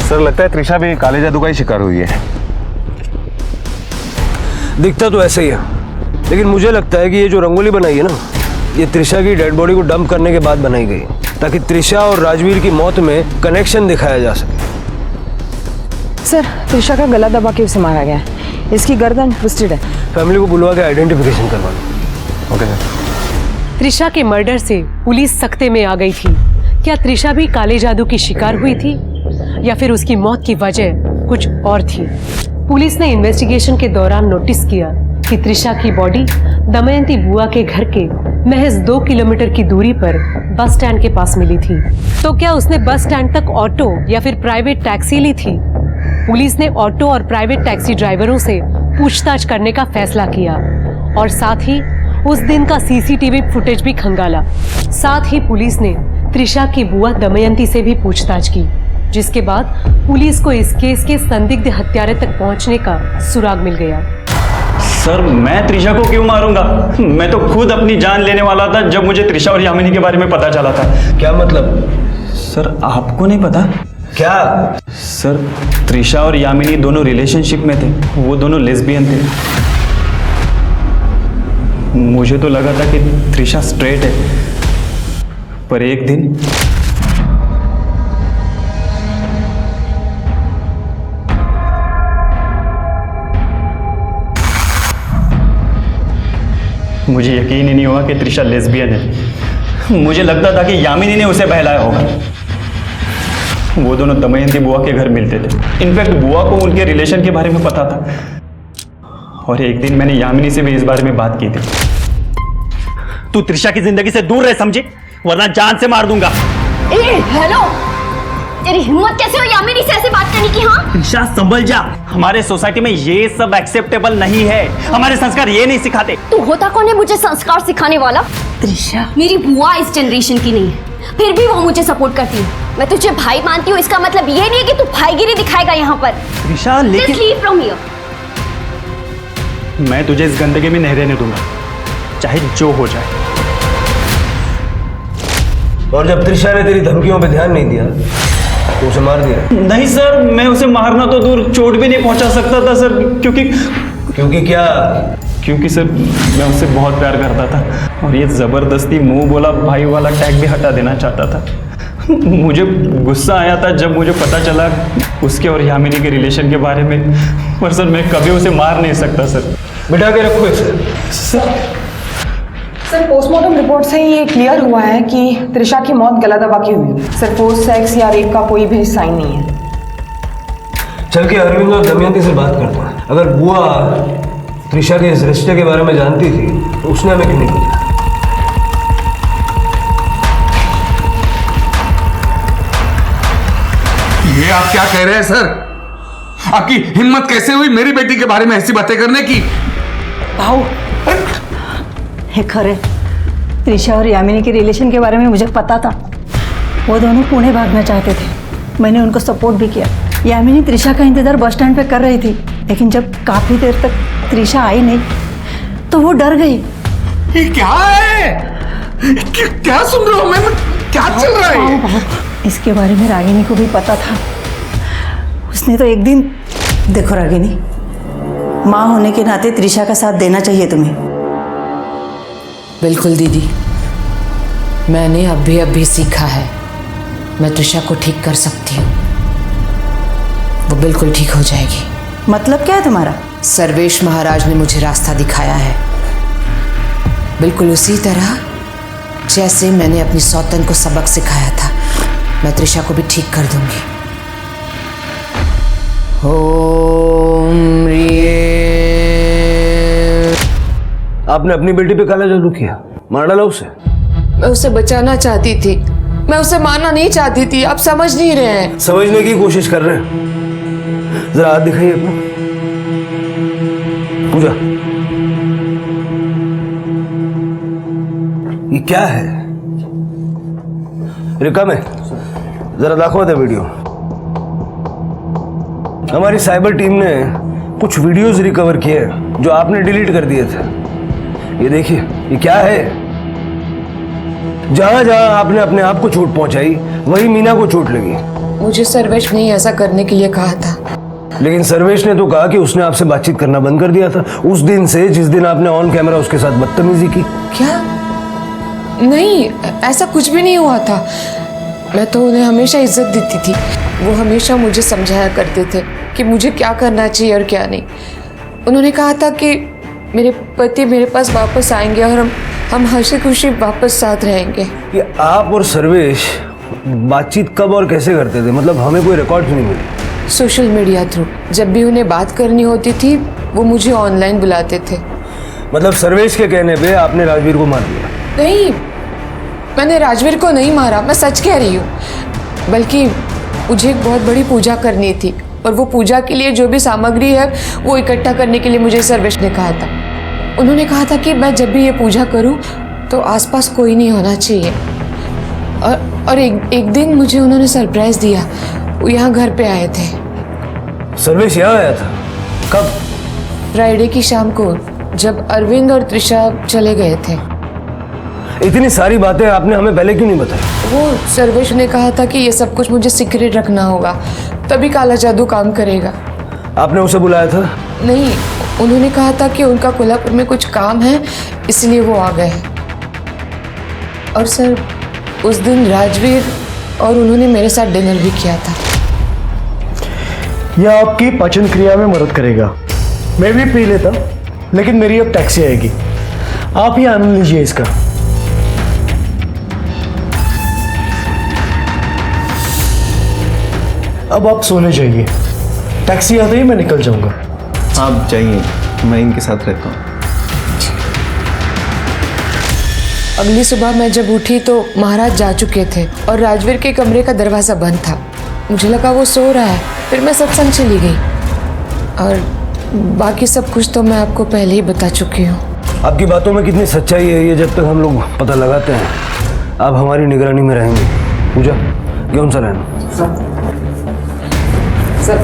सर लगता है त्रिशा भी काले जादू का ही शिकार हुई है. दिखता तो ऐसे ही है, लेकिन मुझे लगता है कि ये जो रंगोली बनाई है ना, ये त्रिशा की डेड बॉडी को डंप करने के बाद बनाई गई, ताकि त्रिशा और राजवीर की मौत में कनेक्शन दिखाया जा सके. सर त्रिशा का गला दबा के उसे मारा गया है. इसकी गर्दन ट्विस्टेड है. फैमिली को बुलवा के आइडेंटिफिकेशन करवा लो. Okay sir. त्रिशा के मर्डर से पुलिस सख्ते में आ गई थी. क्या त्रिशा भी काले जादू की शिकार हुई थी या फिर उसकी मौत की वजह कुछ और थी? पुलिस ने इन्वेस्टिगेशन के दौरान नोटिस किया कि त्रिशा की बॉडी दमयंती बुआ के घर के महज 2 किलोमीटर की दूरी पर बस स्टैंड के पास मिली थी. तो क्या उसने बस स्टैंड तक ऑटो या फिर प्राइवेट टैक्सी ली थी? पुलिस ने ऑटो और प्राइवेट टैक्सी ड्राइवरों से पूछताछ करने का फैसला किया और साथ ही उस दिन का सीसीटीवी फुटेज भी खंगाला. साथ ही पुलिस ने त्रिशा की बुआ दमयंती से भी पूछताछ की, जिसके बाद पुलिस को इस केस के संदिग्ध हत्यारे तक पहुंचने का सुराग मिल गया. सर मैं त्रिशा को क्यों मारूंगा? मैं तो खुद अपनी जान लेने वाला था जब मुझे त्रिशा और यामिनी के बारे में पता चला था. क्या मतलब? सर आपको नहीं पता? क्या? सर त्रिशा और यामिनी दोनों रिलेशनशिप में थे. वो दोनों लेस्बियन थे. मुझे तो लगा था कि त्रिशा स्ट्रेट है, पर एक दिन मुझे यकीन ही नहीं हुआ कि त्रिशा लेस्बियन है. मुझे लगता था कि यामिनी ने उसे बहलाया होगा. वो दोनों दमयंती बुआ के घर मिलते थे. इनफैक्ट बुआ को उनके रिलेशन के बारे में पता था और एक दिन मैंने यामिनी से भी इस बारे में बात की थी. तू त्रिशा की जिंदगी से दूर रह समझे, वरना जान से मार दूंगा. हेलो, तेरी हिम्मत कैसे हो यामिनी से ऐसे बात करने की? हाँ त्रिशा संभल जा. हमारे सोसाइटी में ये सब एक्सेप्टेबल नहीं है. हमारे संस्कार ये नहीं सिखाते. तू होता कौन है मुझे संस्कार सिखाने वाला? त्रिशा मेरी बुआ इस जनरेशन की नहीं है, फिर भी वो मुझे सपोर्ट करती है. मैं तुझे भाई मानती हूँ, इसका मतलब ये नहीं है कि तू भाईगिरी दिखाएगा यहाँ पर. त्रिशा लेकिन Just leave from here. मैं तुझे इस गंदगी में नहीं रहने दूंगा, चाहे जो हो जाए. और जब त्रिशा ने तेरी धमकियों पे ध्यान नहीं दिया तो उसे मार दिया। नहीं सर, मैं उसे मारना तो दूर, चोट भी नहीं पहुंचा सकता था सर, क्योंकि क्या? क्योंकि सर मैं उससे बहुत प्यार करता था और ये ज़बरदस्ती मुंह बोला भाई वाला टैग भी हटा देना चाहता था। मुझे गुस्सा आया था जब मुझे पता चला उसके और यामिनी के रिलेशन के बारे में, पर सर मैं कभी उसे मार नहीं सकता सर। बिठा के रखो इसे। सर पोस्टमार्टम रिपोर्ट से ये क्लियर हुआ है कि त्रिशा की मौत गला दबा के हुई है। सर फोर्स सेक्स या रेप का कोई भी साइन नहीं है। चल के अरविंद और दमयंती से बात करता हूँ। अगर बुआ त्रिशा के इस रिश्ते के बारे में जानती थी तो उसने हमें क्यों नहीं बताया? ये आप क्या कह रहे हैं सर? आपकी हिम्मत कैसे हुई मेरी बेटी के बारे में ऐसी बातें करने की? भाऊ, हे खरे, त्रिशा और यामिनी के रिलेशन के बारे में मुझे पता था। वो दोनों पुणे भागना चाहते थे, मैंने उनको सपोर्ट भी किया। यामिनी त्रिशा का इंतजार बस स्टैंड पे कर रही थी, लेकिन जब काफी देर तक त्रिशा आई नहीं तो वो डर गई। ये क्या है? क्या सुन रहा हूं मैं? क्या चल रहा है? इसके बारे में रागिनी को भी पता था। उसने तो एक दिन, देखो रागिनी, माँ होने के नाते त्रिशा का साथ देना चाहिए तुम्हें। बिल्कुल दीदी, मैंने अभी सीखा है, मैं त्रिशा को ठीक कर सकती हूँ। वो बिल्कुल ठीक हो जाएगी। मतलब क्या है तुम्हारा? सर्वेश महाराज ने मुझे रास्ता दिखाया है, बिल्कुल उसी तरह जैसे मैंने अपनी सौतन को सबक सिखाया था। मैं त्रिशा को भी ठीक कर दूंगी। ओम आपने अपनी बेटी पे काला जादू किया, मार डाला उसे। मैं उसे बचाना चाहती थी, मैं उसे मारना नहीं चाहती थी। आप समझ नहीं रहे हैं। समझने की कोशिश कर रहे हैं। जरा हाथ दिखाइए अपना। पूजा, ये क्या है? रिकम है, जरा दाखवा दे वीडियो। हमारी साइबर टीम ने कुछ वीडियोस रिकवर किए हैं जो आपने डिलीट कर दिए थे। ये देखिए, ये क्या है? जहां जहां आपने अपने आप को चोट पहुंचाई वही मीना को चोट लगी। मुझे सर्वेश ने ऐसा करने के लिए कहा था, लेकिन सर्वेश ने तो कहा कि उसने आपसे बातचीत करना बंद कर दिया था उस दिन से जिस दिन आपने ऑन कैमरा उसके साथ बदतमीजी की। क्या? नहीं, ऐसा कुछ भी नहीं हुआ था। मैं तो उन्हें हमेशा इज्जत देती थी। वो हमेशा मुझे समझाया करते थे कि मुझे क्या करना चाहिए और क्या नहीं। उन्होंने कहा था कि मेरे पति मेरे पास वापस आएंगे और हम हंसी खुशी वापस साथ रहेंगे। ये आप और सर्वेश बातचीत कब और कैसे करते थे? मतलब हमें कोई रिकॉर्ड नहीं मिली। Social media through. जब भी उन्हें बात करनी होती थी वो मुझे ऑनलाइन बुलाते थे। मतलब सर्वेश के कहने पे आपने राजवीर को मार दिया? नहीं, मैंने राजवीर को नहीं मारा, मैं सच कह रही हूँ। बल्कि मुझे एक बहुत बड़ी पूजा करनी थी और वो पूजा के लिए जो भी सामग्री है वो इकट्ठा करने के लिए मुझे सर्वेश ने कहा था। उन्होंने कहा था कि मैं जब भी ये पूजा करूँ तो आसपास कोई नहीं होना चाहिए। और एक दिन मुझे उन्होंने सरप्राइज दिया। वो यहाँ घर पे आए थे। सर्वेश यहाँ आया था? कब? फ्राइडे की शाम को, जब अरविंद और त्रिशा चले गए थे। इतनी सारी बातें आपने हमें पहले क्यों नहीं बताई? वो सर्वेश ने कहा था कि ये सब कुछ मुझे सीक्रेट रखना होगा, तभी काला जादू काम करेगा। आपने उसे बुलाया था? नहीं, उन्होंने कहा था कि उनका कोल्हापुर में कुछ काम है, इसलिए वो आ गए। और सर, उस दिन राजवीर और उन्होंने मेरे साथ डिनर भी किया था। यह आपकी पाचन क्रिया में मदद करेगा। मैं भी पी लेता, लेकिन मेरी अब टैक्सी आएगी। आप ही आनंद लीजिए इसका। अब आप सोने जाइए, टैक्सी आते ही मैं निकल जाऊंगा। आप जाइए, मैं इनके साथ रहता हूँ। अगली सुबह मैं जब उठी तो महाराज जा चुके थे और राजवीर के कमरे का दरवाज़ा बंद था। मुझे लगा वो सो रहा है, फिर मैं सत्संग चली गई। और बाकी सब कुछ तो मैं आपको पहले ही बता चुकी हूँ। आपकी बातों में कितनी सच्चाई है ये जब तक हम लोग पता लगाते हैं, आप हमारी निगरानी में रहेंगे। पूजा, घेऊन सा रहना। सर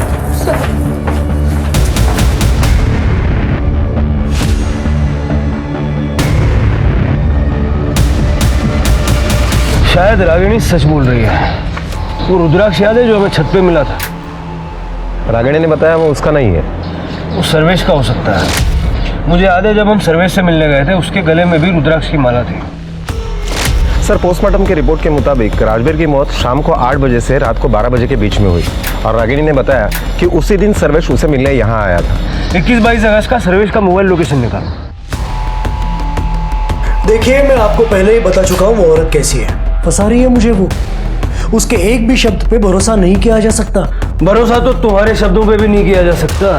शायद रागिनी सच बोल रही है। वो रुद्राक्ष याद है जो हमें छत पे मिला था? रागिनी ने बताया वो उसका नहीं है। वो सर्वेश का हो सकता है। मुझे याद है जब हम सर्वेश से मिलने गए थे उसके गले में भी रुद्राक्ष की माला थी। सर, पोस्टमार्टम की रिपोर्ट के मुताबिक राजवीर की मौत शाम को 8 बजे से रात को 12 बजे के बीच में हुई और रागिनी ने बताया कि उसी दिन सर्वेश उसे मिलने यहाँ आया था। 21-22 अगस्त का सर्वेश का मोबाइल लोकेशन निकाला। देखिए, मैं आपको पहले ही बता चुका हूँ वो औरत कैसी है। फंसा रही है मुझे वो। उसके एक भी शब्द पे भरोसा नहीं किया जा सकता। भरोसा तो तुम्हारे शब्दों पे भी नहीं किया जा सकता।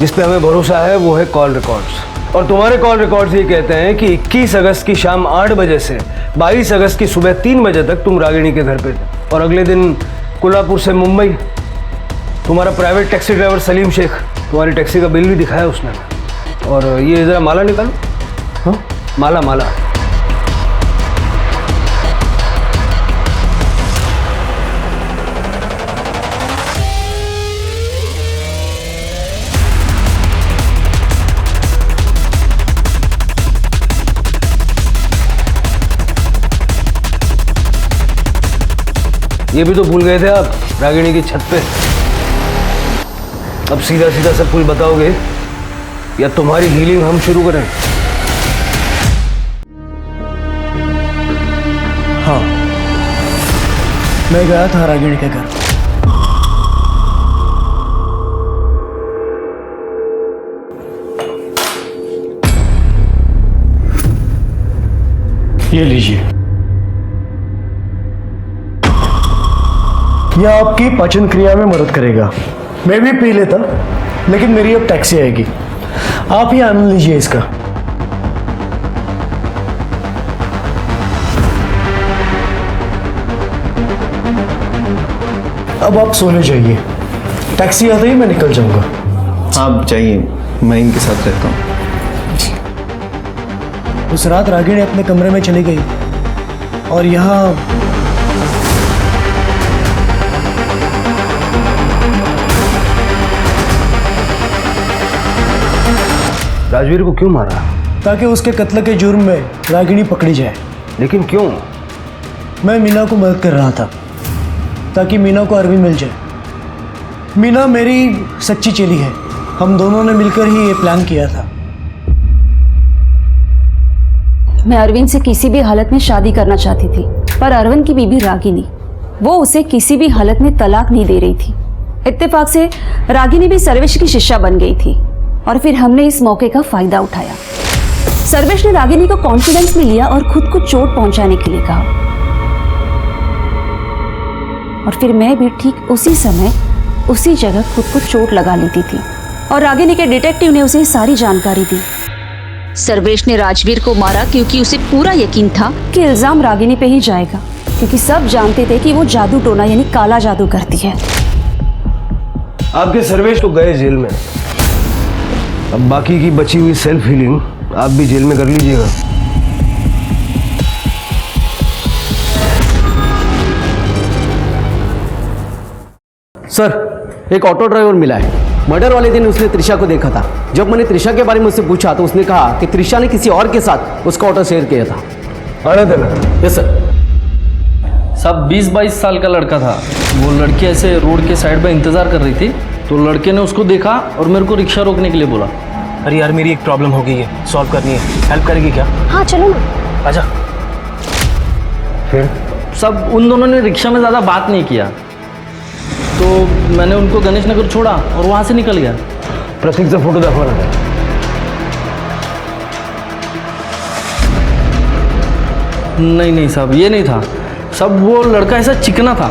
जिस पे हमें भरोसा है वो है कॉल रिकॉर्ड्स, और तुम्हारे कॉल रिकॉर्ड्स ये कहते हैं कि 21 अगस्त की शाम 8 बजे से 22 अगस्त की सुबह 3 बजे तक तुम रागिनी के घर पे थे, और अगले दिन कोल्हापुर से मुंबई तुम्हारा private taxi driver Salim Shaikh तुम्हारी टैक्सी का बिल भी दिखाया उसने। और ये जरा माला निकालो। हाँ, माला माला। ये भी तो भूल गए थे आप रागिनी की छत पे। अब सीधा सीधा सब कुछ बताओगे या तुम्हारी हीलिंग हम शुरू करें? हाँ, मैं गया था रागिनी के घर। ये लीजिए, यह आपकी पाचन क्रिया में मदद करेगा। मैं भी पी लेता, लेकिन मेरी अब टैक्सी आएगी। आप ही आनंद लीजिए इसका। अब आप सोने जाइए, टैक्सी आते ही मैं निकल जाऊंगा। आप जाइए, मैं इनके साथ रहता हूँ। उस रात रागिनी अपने कमरे में चली गई और यहाँ राजवीर को क्यों मारा? ताकि उसके कत्ल के जुर्म में रागिनी पकड़ी जाए। लेकिन क्यों? मैं मीना को मदद कर रहा था ताकि मीना को अरविंद मिल जाए। मीना मेरी सच्ची चेली है। हम दोनों ने मिलकर ही ये प्लान किया था। मैं अरविंद से किसी भी हालत में शादी करना चाहती थी, पर अरविंद की बीबी रागिनी, वो उसे किसी भी हालत में तलाक नहीं दे रही थी। इत्तेफाक से रागिनी भी सर्वेश की शिष्या बन गई थी और फिर हमने इस मौके का फायदा उठाया। सर्वेश ने रागिनी को कॉन्फिडेंस में लिया और खुद को चोट पहुंचाने के लिए कहा, और फिर मैं भी ठीक उसी समय उसी जगह खुद को चोट लगा लेती थी और रागिनी के डिटेक्टिव ने उसे सारी जानकारी दी। सर्वेश ने राजवीर को मारा क्योंकि उसे पूरा यकीन था कि इल्जाम रागिनी पे ही जाएगा, क्योंकि सब जानते थे कि वो जादू टोना यानी काला जादू करती है। आपके सर्वेश तो गए जेल में, अब बाकी की बची हुई सेल्फ हीलिंग आप भी जेल में कर लीजिएगा। सर, एक ऑटो ड्राइवर मिला है। मर्डर वाले दिन उसने त्रिशा को देखा था। जब मैंने त्रिशा के बारे में उससे पूछा तो उसने कहा कि त्रिशा ने किसी और के साथ उसका ऑटो शेयर किया था। आने देना। Yes sir. सब 20-22 साल का लड़का था। वो लड़की ऐसे रोड के साइड पे इंतज़ार कर रही थी, तो लड़के ने उसको देखा और मेरे को रिक्शा रोकने के लिए बोला। अरे यार, मेरी एक प्रॉब्लम हो गई है, सॉल्व करनी है। हेल्प करेगी क्या? हाँ चलो ना। आजा। फिर सब उन दोनों ने रिक्शा में ज़्यादा बात नहीं किया, तो मैंने उनको गणेश नगर छोड़ा और वहाँ से निकल गया। प्रतीक से फोटो दिखवाना था। नहीं साहब, ये नहीं था। सब वो लड़का ऐसा चिकना था,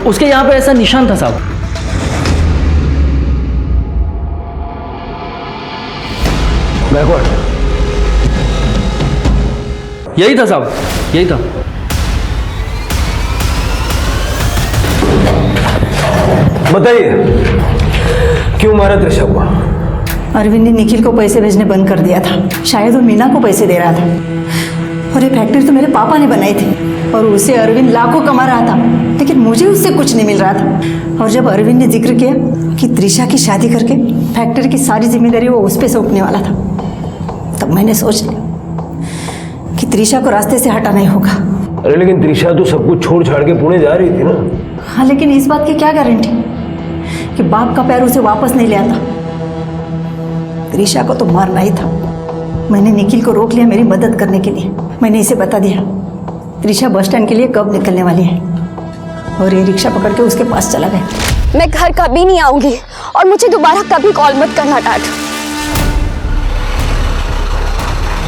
उसके यहाँ पे ऐसा निशान था साहब। बैकवर्ड। यही था साहब, यही था। बताइए, क्यों मारा त्रिशा को? अरविंद ने निखिल को पैसे भेजने बंद कर दिया था। शायद वो मीना को पैसे दे रहा था। और ये फैक्ट्री तो मेरे पापा ने बनाई थी और उससे अरविंद लाखों कमा रहा था, लेकिन मुझे उससे कुछ नहीं मिल रहा था। और जब अरविंद ने जिक्र किया कि त्रिशा की शादी करके फैक्ट्री की सारी जिम्मेदारी वो उस पर सौंपने वाला था, तब मैंने सोच लिया कि त्रिशा को रास्ते से हटाना ही होगा। अरे लेकिन त्रिशा तो सब कुछ छोड़ छाड़ के पुणे जा रही थी ना। हाँ, लेकिन इस बात की क्या गारंटी कि बाप का पैर उसे वापस नहीं ले आता। त्रिशा को तो मारना ही था। मैंने निखिल को रोक लिया मेरी मदद करने के लिए। मैंने इसे बता दिया त्रिशा बस स्टैंड के लिए कब निकलने वाली है, और ये रिक्शा पकड़ के उसके पास चला गया। मैं घर कभी नहीं आऊंगी और मुझे दोबारा कभी कॉल मत करना डैड।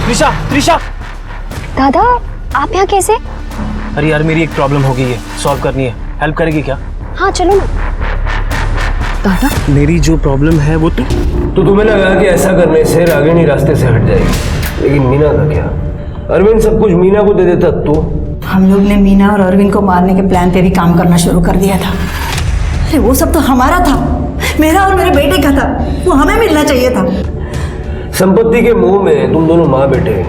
त्रिशा, त्रिशा! दादा आप यहाँ कैसे? अरे यार मेरी एक प्रॉब्लम हो गई है, सॉल्व करनी है। हेल्प करेगी क्या? हाँ चलो ना। दादा मेरी जो प्रॉब्लम है वो तो तुम्हें लगा कि ऐसा करने से रागिनी रास्ते से हट जाएगी, लेकिन मीना का क्या? अरविंद सब कुछ मीना को दे देता तो। हम लोग ने मीना और अरविंद को मारने के प्लान पे भी काम करना शुरू कर दिया था। अरे वो सब तो हमारा था, मेरा और मेरे बेटे का था। वो हमें मिलना चाहिए था। संपत्ति के मोह में तुम दोनों माँ बेटे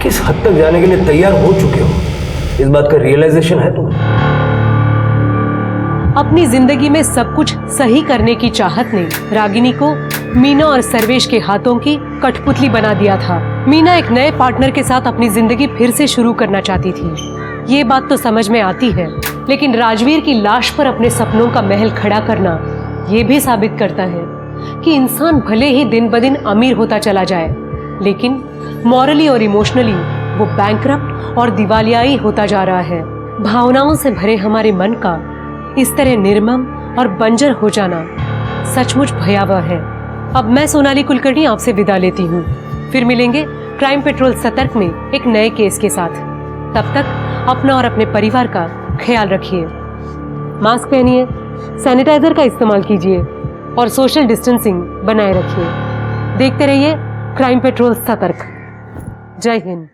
किस हद तक जाने के लिए तैयार हो चुके हो, इस बात का रियलाइजेशन है तुम्हें? अपनी जिंदगी में सब कुछ सही करने की चाहत ने रागिनी को मीना और सर्वेश के हाथों की कठपुतली बना दिया था। मीना एक नए पार्टनर के साथ अपनी जिंदगी फिर से शुरू करना चाहती थी। ये बात तो समझ में आती है, लेकिन राजवीर की लाश पर अपने सपनों का महल खड़ा करना ये भी साबित करता है कि इंसान भले ही दिन ब दिन अमीर होता चला जाए, लेकिन मॉरली और इमोशनली वो बैंकरप्ट और दिवालियाई होता जा रहा है। भावनाओं से भरे हमारे मन का इस तरह निर्मम और बंजर हो जाना सचमुच भयावह है। अब मैं सोनाली कुलकर्णी आपसे विदा लेती हूँ। फिर मिलेंगे क्राइम पेट्रोल सतर्क में एक नए केस के साथ। तब तक अपना और अपने परिवार का ख्याल रखिए, मास्क पहनिए, सैनिटाइजर का इस्तेमाल कीजिए और सोशल डिस्टेंसिंग बनाए रखिए। देखते रहिए क्राइम पेट्रोल सतर्क। जय हिंद।